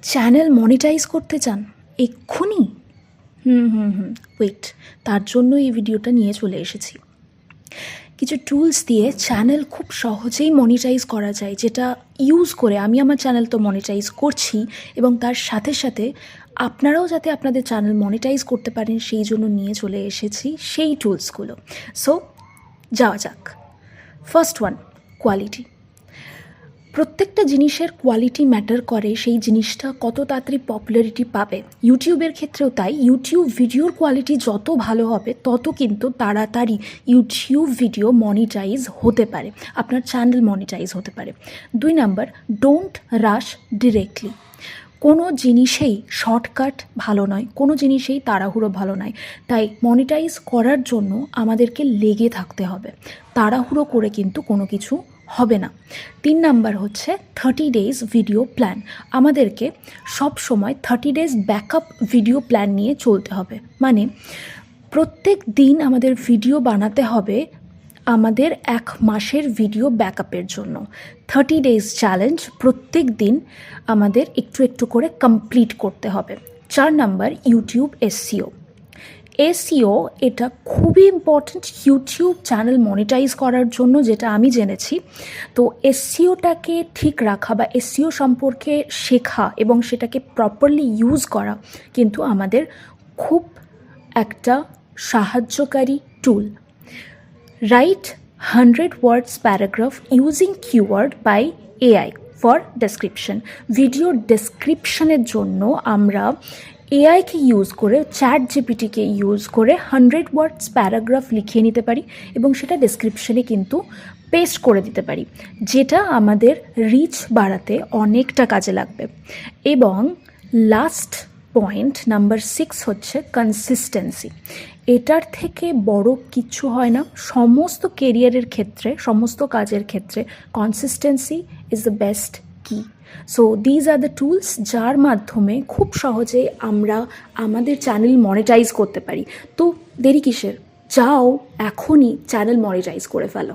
Channel monetize করতে চান এক্ষুনি? ওয়েট, তার জন্য এই ভিডিওটা নিয়ে চলে এসেছি। কিছু টুলস দিয়ে চ্যানেল খুব সহজেই মনিটাইজ করা যায়, যেটা ইউজ করে আমি আমার চ্যানেল তো মনিটাইজ করছি, এবং তার সাথে সাথে আপনারাও যাতে আপনাদের চ্যানেল মনিটাইজ করতে পারেন সেই জন্য নিয়ে চলে এসেছি সেই টুলসগুলো। সো যাওয়া যাক। First one, quality. প্রত্যেকটা জিনিসের কোয়ালিটি ম্যাটার করে, সেই জিনিসটা কত তাড়াতাড়ি পপুলারিটি পাবে। ইউটিউবের ক্ষেত্রেও তাই। ইউটিউব ভিডিওর কোয়ালিটি যত ভালো হবে তত কিন্তু তাড়াতাড়ি ইউটিউব ভিডিও মনিটাইজ হতে পারে, আপনার চ্যানেল মনিটাইজ হতে পারে। 2 নাম্বার, ডোন্ট রাশ ডিরেক্টলি। কোনো জিনিসেই শর্টকাট ভালো নয়, কোনো জিনিসেই তাড়াহুড়ো ভালো নয়। তাই মনিটাইজ করার জন্য আমাদেরকে লেগে থাকতে হবে, তাড়াহুড়ো করে কিন্তু কোনো কিছু হবে না। 3 নাম্বার হচ্ছে 30 ডেজ ভিডিও প্ল্যান। আমাদেরকে সব সময় 30 ডেজ ব্যাকআপ ভিডিও প্ল্যান নিয়ে চলতে হবে। মানে প্রত্যেক দিন আমাদের ভিডিও বানাতে হবে আমাদের 1 মাসের ভিডিও ব্যাকআপের জন্য। 30 ডেজ চ্যালেঞ্জ প্রত্যেক দিন আমাদের একটু একটু করে কমপ্লিট করতে হবে। 4 নাম্বার, ইউটিউব এসইও। এসইও এটা খুবই ইম্পর্ট্যান্ট ইউটিউব চ্যানেল মনিটাইজ করার জন্য, যেটা আমি জেনেছি। তো এসইওটাকে ঠিক রাখা বা এসইও সম্পর্কে শেখা এবং সেটাকে প্রপারলি ইউজ করা কিন্তু আমাদের খুব একটা সাহায্যকারী tool. Write 100 words paragraph using keyword by AI for description. Video ডেসক্রিপশনের জন্য আমরা এআইকে ইউজ করে, চ্যাট জিপিটিকে ইউজ করে 100 words প্যারাগ্রাফ লিখিয়ে নিতে পারি এবং সেটা ডেসক্রিপশনে কিন্তু পেস্ট করে দিতে পারি, যেটা আমাদের রিচ বাড়াতে অনেকটা কাজে লাগবে। এবং লাস্ট পয়েন্ট নাম্বার 6 হচ্ছে কনসিস্টেন্সি। এটার থেকে বড় কিছু হয় না সমস্ত কেরিয়ারের ক্ষেত্রে, সমস্ত কাজের ক্ষেত্রে। কনসিস্টেন্সি ইজ দ্য বেস্ট কি। So these are the tools যার মাধ্যমে খুব সহজে আমরা আমাদের চ্যানেল মনিটাইজ করতে পারি। তো দেরি কিসের? যাও এখনই চ্যানেল মনিটাইজ করে ফেলো।